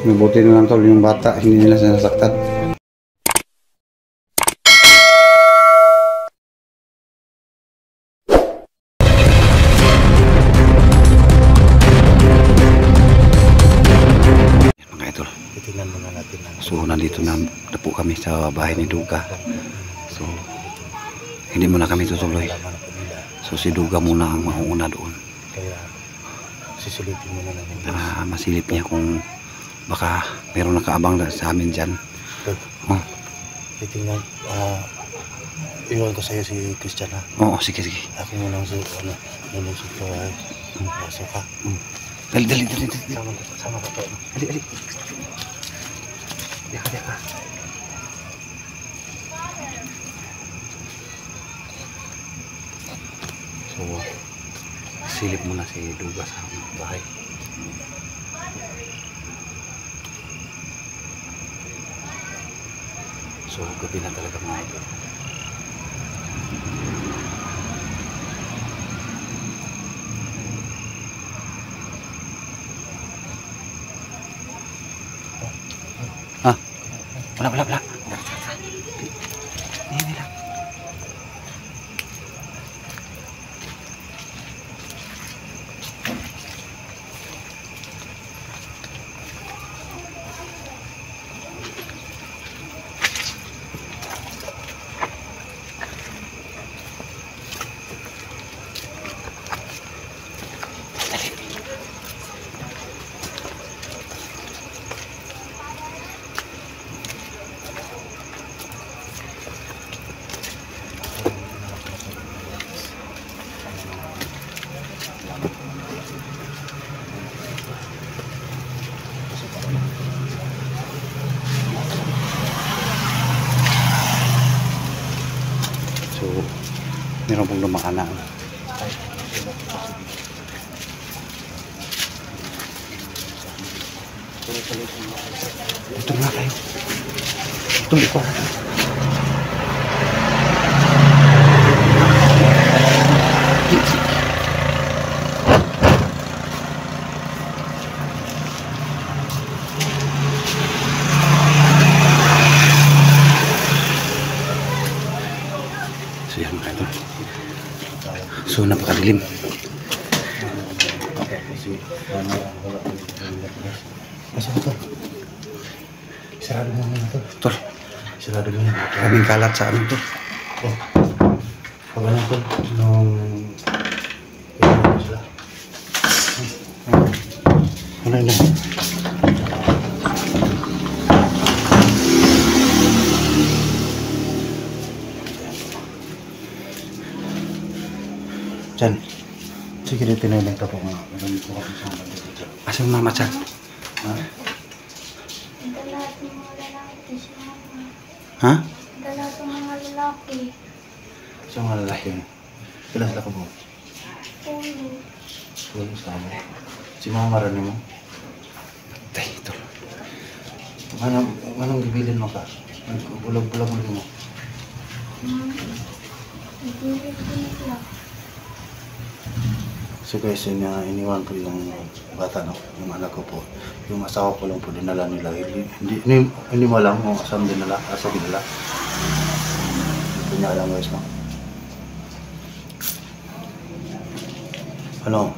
Mabuti na lang tol, yung bata, hindi nila sinasaktan. Yan mga idol. Titingnan muna natin. So nandito na po kami sa bahay ni Duga. So hindi muna kami tutuloy. So si Duga muna ang mauuna doon. Kaya sisilipin muna namin. Para masilip niya kung baka meron nakaabang sa amin dyan. Oh. Titingnan, iwan ko sa'yo si Christian ha. Oo, sige. Ako muna ang nalusog ko ay pasok ka. Dali. Sama ka to. Dali. Deka. So, silip muna si Duga sa bahay. So, gabi na talaga mga idol. Wala. Hindi lang. So, meron pong lumakanaan. Ito nga kayo. Ito ko. So yan mga ito. So napakadilim. Masuk to. Sarado mo muna to. Tol, Sarado mo muna. kaming kalat sa ano to. Pagano to nung sila. Ano na? Chan, sige dito na lang po mga. Asang mama Chan? Ha? Dala sa mga lalaki. Sa mga lalaki. Kailan sila ka mo? Ulo. Wala sa mo. Si mama rin mo. Tay, tol. Anong gibilin mo ka? Bulag-bulag mo mo. Nagbilig ko nila. So guys, yun iniwan ko yung bata, no? Yung anak ko po. Yung asawa ko lang po dinala nila. Hindi mo alam kung asam dinala, asa dinala. Hindi niya alam guys, no? Ano?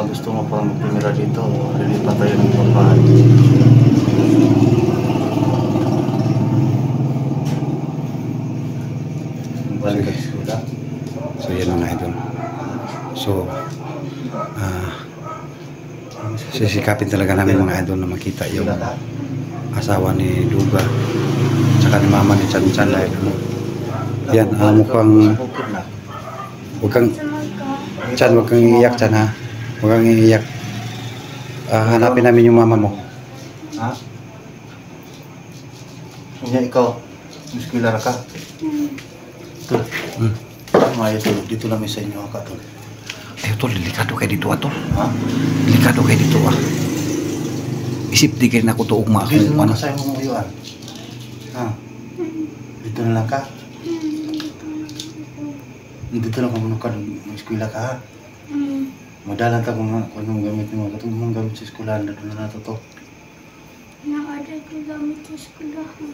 Gusto mo pang tumira dito o lilipat tayo ng papahan? Balik ka sa sila. So yan mga idol. So, sisikapin talaga namin mga idol na makita yung asawa ni Duga tsaka ni mama ni Chan Chan. Yan, mukhang huwag kang Chan, huwag kang iiyak Chan ha. Huwag kang iiyak. Hanapin namin yung mama mo. Ha? Kanya ikaw, muskular ka? Ito. Maya to, dito lang sa inyo ka to. Ay, tol, delikado kayo dito tol. Ha? Delikado kayo dito Isip di kayo na ko tuog mga Dito kung lang ano. ka sa imong uyuan. Ha? Dito na lang ka? Dito lang ka muna ka, muskular ka ha? Madalan ta kung anong gamit mo. Katong mong gamit sa eskwelahan na doon na nato to. Nakaaday ko gamit sa eskulahan.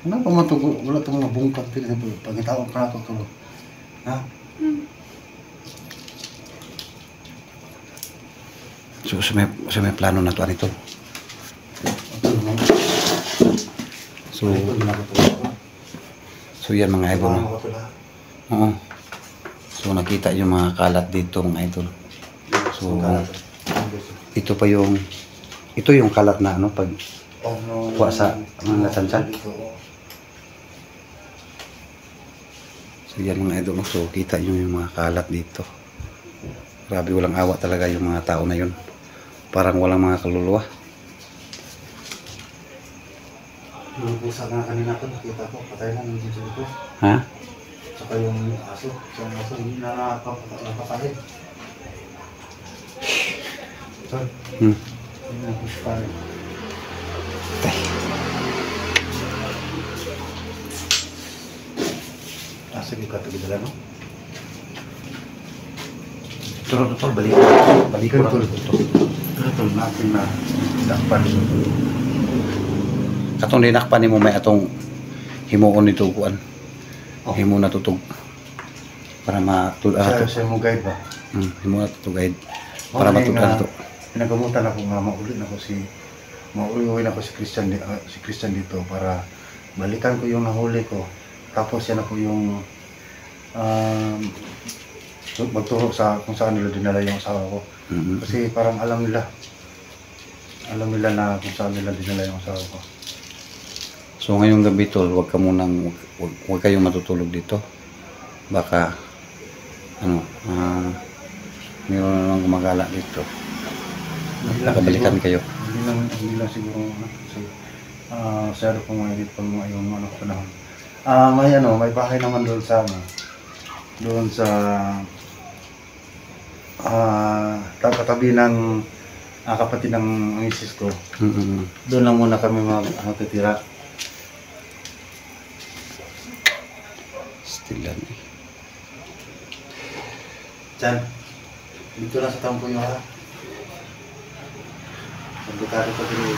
Ano pa man to? Wala itong mga bungkag din. Pagkitaon ka na to to. Ha? So sa may plano na to anito. Ito naman. So Ito na ko to. so yan mga idol. Ano No? ko to lahat? Oo. So nakita yung mga kalat dito mga idol. So ito yung kalat na ano pag kuha sa mga tansan. So yan mga idol. So kita yung mga kalat dito. Grabe walang awa talaga yung mga tao na yun. Parang walang mga kaluluwa. Yung pusa nga kanina ko, nakita ko, patay na yung dito ko. Ha? Saka yung aso, hindi na napakain. Ito, Hmm. yung napuspa rin. Sige ka, tagidala no? Tol, balik ko Tol. Ito, natin na dakpan. Katong dinakpan nimo may atong himuon nito kuan. Oh. Himo na tutog. Para matud Siya mo guide ba? himo na tutog guide. Para matud to. Pinagamutan ako nga mauli na ko si Christian dito para balikan ko yung nahuli ko. Tapos yan ako yung magturo sa kung saan nila dinala yung asawa ko. Kasi parang alam nila na kung saan nila dinala yung asawa ko. So ngayong gabi tol, wag kayong matutulog dito. Baka mayroon na lang gumagala dito. Nakabalikan kayo. Hindi lang siguro kasi masyado pong mainit pag yung panahon. May bahay naman doon sa katabi ng kapatid ng misis ko. Doon lang muna kami magtitira. Stilan eh. Diyan, dito lang sa tampo yung pagkakari ko dili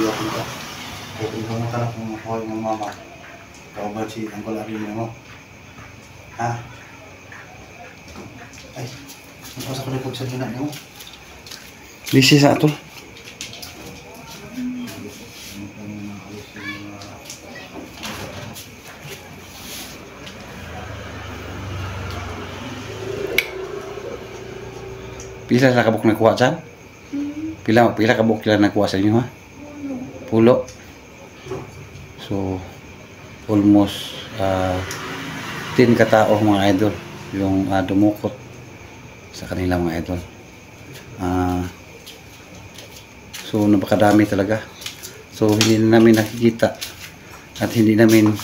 ako nito. Kung pumunta na kung makuha yung mama, kaubad si Uncle Arino mo. Ha? Ay, nagpasa ko na po sa hinan mo. Lisi sa tol. Pila sa kabuk nakuha dyan? Pila kabuk kila nakuha sa inyo ha? Pulo. So almost 10 katao mga idol yung dumukot sa kanila mga idol. So napakadami talaga. So hindi na namin nakikita at hindi namin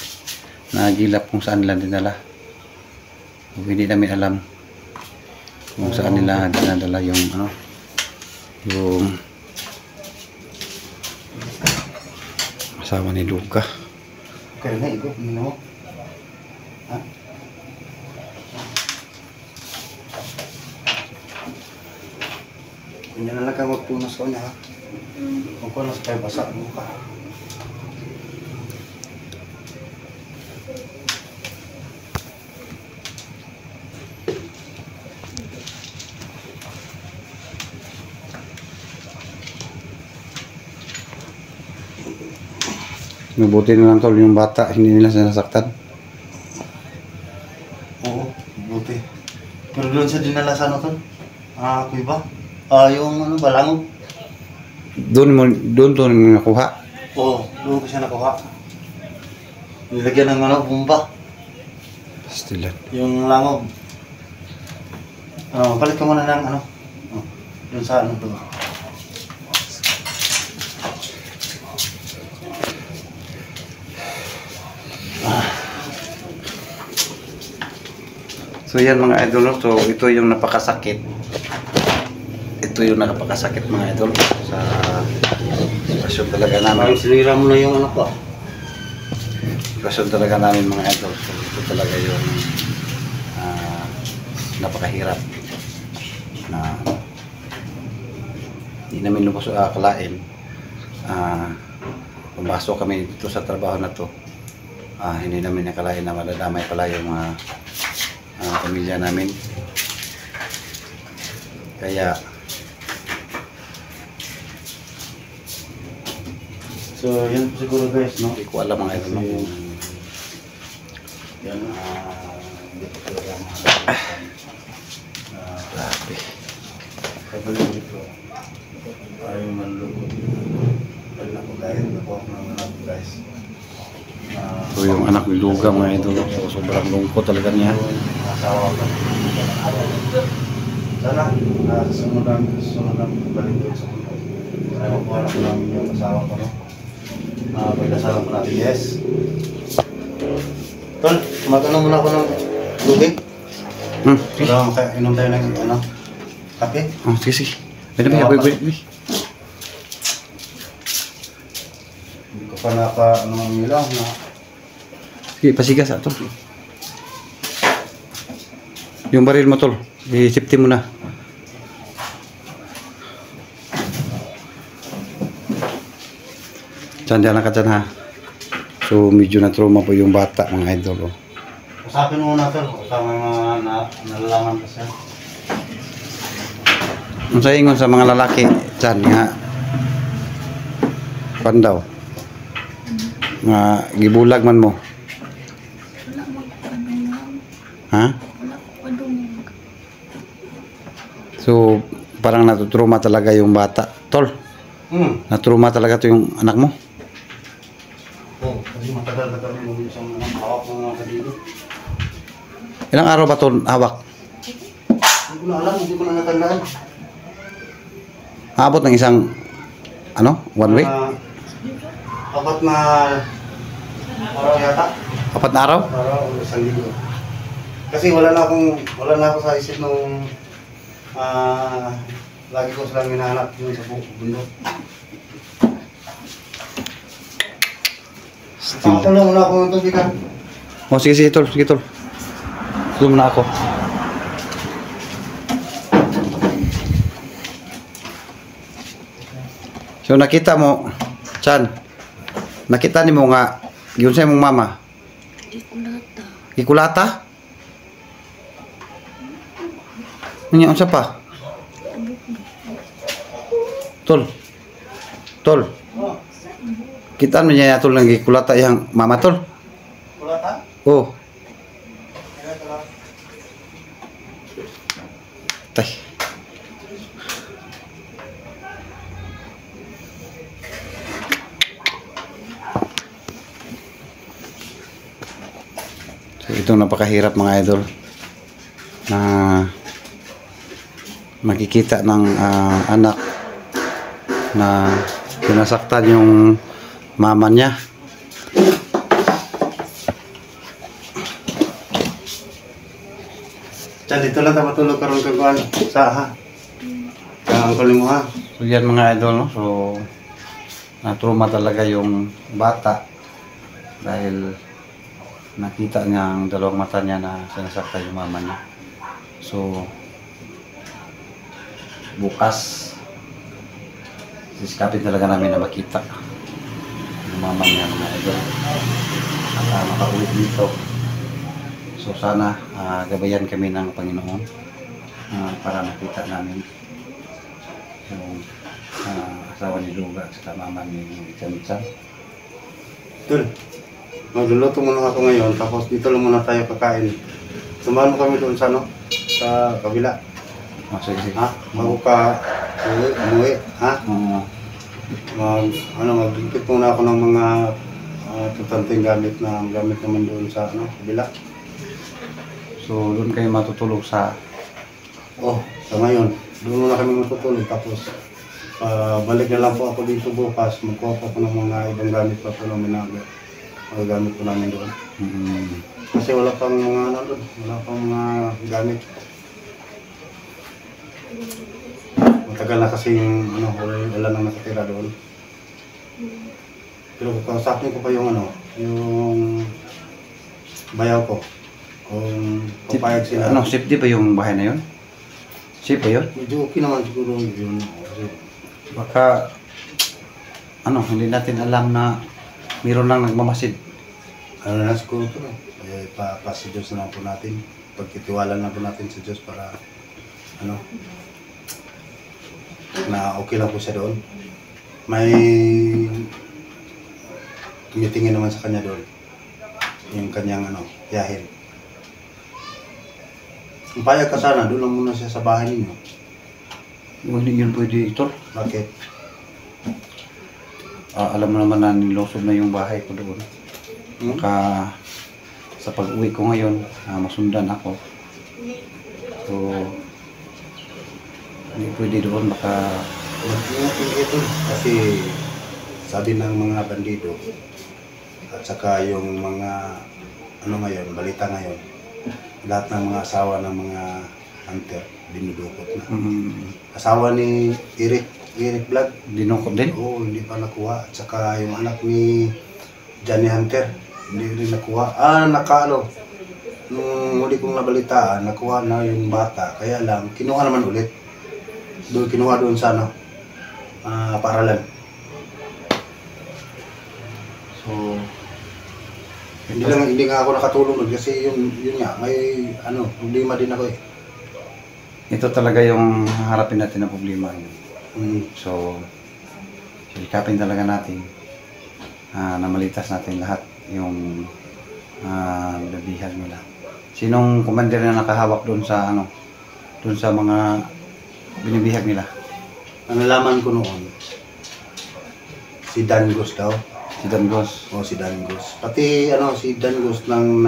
nagilap kung saan nila dinala. So, hindi namin alam kung saan nila dinadala yung yung asawa ni Luca. Okay na, ikaw, hindi mo. Ha? Hindi na lang ka magpunas ko niya, ha? Magpunas kayo, basa mo ka. Mabuti na lang tol yung bata, hindi nila sinasaktan. Oo, buti. Pero doon sa dinala sa ano to? Kuya ba? Yung balangog. Doon to nakuha. Oo, doon ko siya nakuha. Nilagyan ng bumba. Stilan. Yung langog. Balik ka muna ng doon sa to. So yan mga idol, so ito yung napakasakit. Ito yung napakasakit mga idol sa sitwasyon talaga namin. Sinira mo na yung anak ko. Sitwasyon talaga namin mga idol. So ito talaga yung napakahirap. na hindi namin lubos akalain. Pumasok kami dito sa trabaho na to. Hindi namin nakalain na madadamay pala yung mga pamilya namin. Kaya So, yan po siguro guys, no? hindi ko alam mga idol. Yan, hindi po talaga mga Grabe. kagaling dito. Ayaw manlugod. Dahil na po dahil na po ako ng anak ko guys. So yung anak ni Duga mga idol, so, sobrang lungkot talaga niya. Asawa ko. Sana, susunod lang balik doon sa mundo. Sana makuha ko namin yung asawa ko, no? Pagkasawa ko natin, yes. Tol, mag-ano muna ako ng tubig. Wala, inom tayo ng ano, kape. Oh, sige, sige. Pwede ba? Pwede. Hindi ko pa ano ng ilaw na. Sige, pasigas tol. Yung baril mo tol, i-safety mo na. Diyan lang ka dyan ha. So medyo na trauma po yung bata mga idol. Usapin mo muna tol, kasama yung mga nalalaman kasi. Ang sa ingon sa mga lalaki dyan nga pandaw nga gibulag man mo. Wala mo padungog. Ha? Wala ko padungog. So parang natutruma talaga yung bata. Tol, naturuma talaga to yung anak mo? Oo, kasi matagal na kami nung isang hawak ng mga kadili. Ilang araw ba to hawak? Hindi ko na alam, hindi ko na natandaan. Aabot ng isang ano? 1 week? Apat na araw yata. 4 na araw? Araw o isang linggo. Kasi wala na ako sa isip nung lagi ko silang hinahanap yun sa bundok. Tulong muna ako ng tubig ha. Oh, sige, sige, tol. Sige, tol. Tulong na ako. So, nakita mo, Chan, nakita ni mo nga, yun sa mong mama, Di ko nata. ikulata? Ano sa pa? Tol. Tol. Kitaan mo niya tol ng ikulata yung mama, tol. Wala ta? Oh. Tay. So, itong napakahirap mga idol na makikita ng anak na pinasaktan yung mama niya. Diyan, dito lang tayo matulog karoon kagawaan sa ha. Kaya ang kuling mo ha. So yan mga idol, no? So na-trauma talaga yung bata dahil nakita niya ang dalawang mata niya na sinasaktan yung mama niya. So bukas sisikapin talaga namin na makita yung mama niya mga idol at makauwi dito. So sana gabayan kami ng Panginoon para makita namin yung asawa ni Duga at saka mama ni Chan-Chan. Dul, magluluto muna ako ngayon tapos dito lang muna tayo kakain. Samahan mo kami doon sa ano? Sa kabila. Sige, sige. Ha? Bago ka umuwi, ha? Maglipit muna ako ng mga tutanting gamit naman doon sa ano, kabila. So doon kayo matutulog sa Sa ngayon, doon muna kami matutulog tapos balik na lang po ako dito bukas. Magkuha po ako ng mga ibang gamit pa po namin na gamit po namin doon. Kasi wala pang mga ano doon, wala pang mga gamit. Matagal na kasi yung wala nang nakatira doon. Pero kausapin ko pa yung yung bayaw ko. Kung papayag sila. safety ba yung bahay na yun? Safe ba yun? Medyo okay naman siguro yun. Kasi, Baka, hindi natin alam na mayroon lang nagmamasid. ano na siguro ito sa Diyos na lang po natin. Pagkitiwala na po natin sa Diyos para, na okay lang po siya doon. May tumitingin naman sa kanya doon. Yung kanyang, tiyahin. Kung payag ka sana, doon lang muna siya sa bahay ninyo. Yun pwede ito. Bakit? Alam mo naman na nilosob na yung bahay ko doon. Hmm? Baka sa pag-uwi ko ngayon, masundan ako. So, hindi pwede doon. Baka Mag-ingat ito kasi sabi ng mga bandido at saka yung mga ngayon, balita ngayon, lahat ng mga asawa ng mga hunter dinudukot na. Asawa ni Eric Vlog, dinukot din. oo, hindi pa nakuha. At saka yung anak ni Johnny Hunter, hindi rin nakuha. Nung huli kong nabalitaan, nakuha na yung bata. Kaya lang, kinuha naman ulit. Kinuha doon sa paaralan. So, hindi nga ako nakatulong doon kasi yun nga, may problema din ako eh. Ito talaga yung harapin natin na problema. Mm. So, silikapin talaga natin na malitas natin lahat yung binabihag nila. Sinong commander na nakahawak doon sa doon sa mga binibihag nila? Ang nalaman ko noon, si Dangos daw. Si Dangos. O si Dangos. Pati si Dangos nang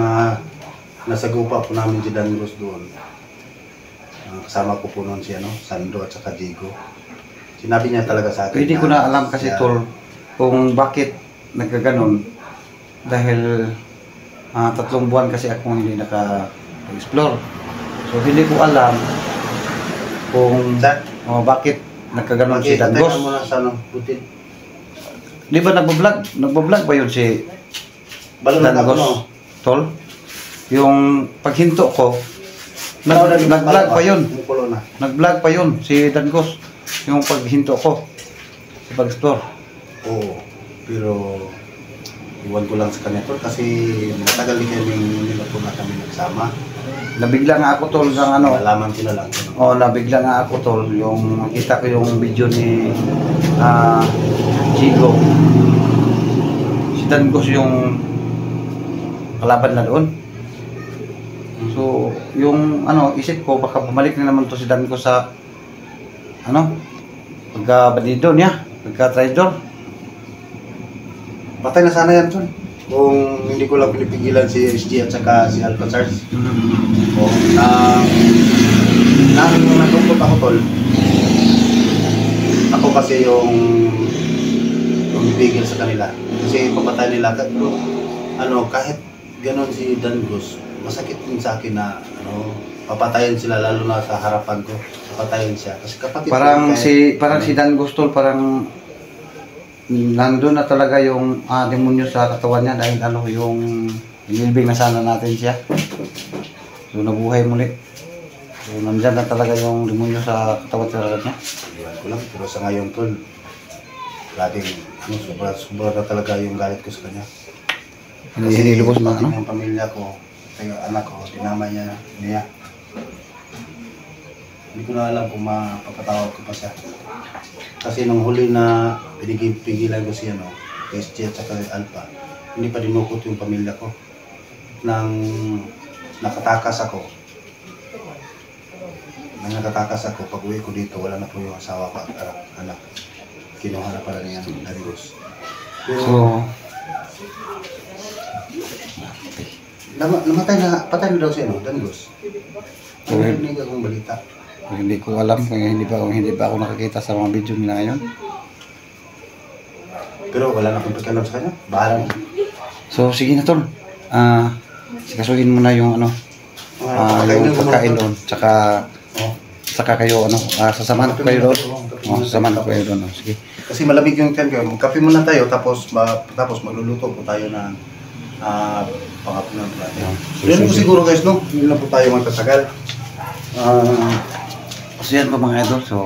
nasagupa po namin si Dangos doon. Kasama ko po noon si Sandro at saka Diego. Sinabi niya talaga sa akin. Hindi ko na alam kasi tol kung bakit nagkaganon. Dahil 3 buwan kasi akong hindi naka-explore. So hindi ko alam kung bakit nagkaganon si Dangos. Teka muna sa Putin. Di ba nagbablog? Nagbablog ba yun si Dangos? Tol? Yung paghinto ko, nag-vlog pa yun. Nag-vlog pa yun si Dangos. Yung paghinto ko sa pag-explore. Oo. Pero iwan ko lang sa kanya tol kasi matagal din kami nagsama. Nabigla nga ako tol sa Nalaman ko na lang. Nabigla nga ako tol. Yung nakita ko yung video ni Chigo. Si Dangos yung kalaban na doon. So, yung isip ko baka bumalik na naman to si Dangos sa pagka-bandido niya, pagka-traidor. Patay na sana yan tol. Kung hindi ko lang pinipigilan si SG at saka si Alpha Charles. Natungkot ako tol. Ako kasi yung pumipigil sa kanila. Kasi papatay nila. Kahit ganon si Dangos, masakit din sa akin na papatayin sila lalo na sa harapan ko. Papatayin siya. Kasi kapatid parang si Dangos tol, parang nandun na talaga yung demonyo sa katawan niya dahil yung inilbing na sana natin siya. So nabuhay muli. So nandyan na talaga yung demonyo sa katawan niya. Iwan ko lang, pero sa ngayon tol, laging sobra na talaga yung galit ko sa kanya. Hinilubos na yung pamilya ko, yung anak ko, dinamay niya. Hindi ko na alam kung mapapatawag ko pa siya. Kasi nung huli na pinigilan ko siya, SG at saka Alpha, hindi pa dinukot yung pamilya ko. Nang nakatakas ako, pag uwi ko dito, wala na po yung asawa ko at anak. Kinuha na pala niya ng Dangos. So, patay na daw siya, Dangos. Hindi ka kong balita. Hindi ko alam kung hindi pa ako nakakita sa mga video nila ngayon. Pero wala na akong pakialam sa kanya. Bahala na. So sige na tol. Sikasuhin mo na yung yung pagkain doon. Tsaka kayo sasamahan ko kayo doon. Sasamahan ko kayo doon. Sige. Kasi malamig yung tiyan kayo. Kape muna tayo tapos magluluto po tayo ng pangapunan natin. Yun po siguro guys, hindi na po tayo magtasagal. So yan po mga idol. So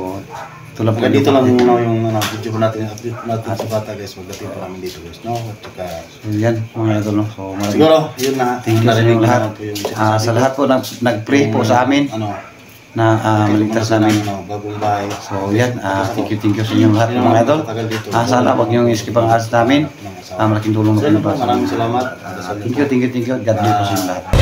ito lang po. Hanggang dito lang muna yung video po natin, update po natin sa bata guys. Magdating po namin dito guys, no? At saka, So yan mga idol. No? So maraming siguro, yun na. thank you sa narinig inyong lahat. naman po yung sinasabi Sa ko. lahat po nag-pray po sa amin Ano, na maligtas namin. bagong bahay. So yan, thank you sa inyong lahat mga idol. Sana wag niyong skip ang ads namin. Malaking tulong na po So, yun yun po, para sa maraming inyo. salamat. Thank you. God bless po sa inyong lahat.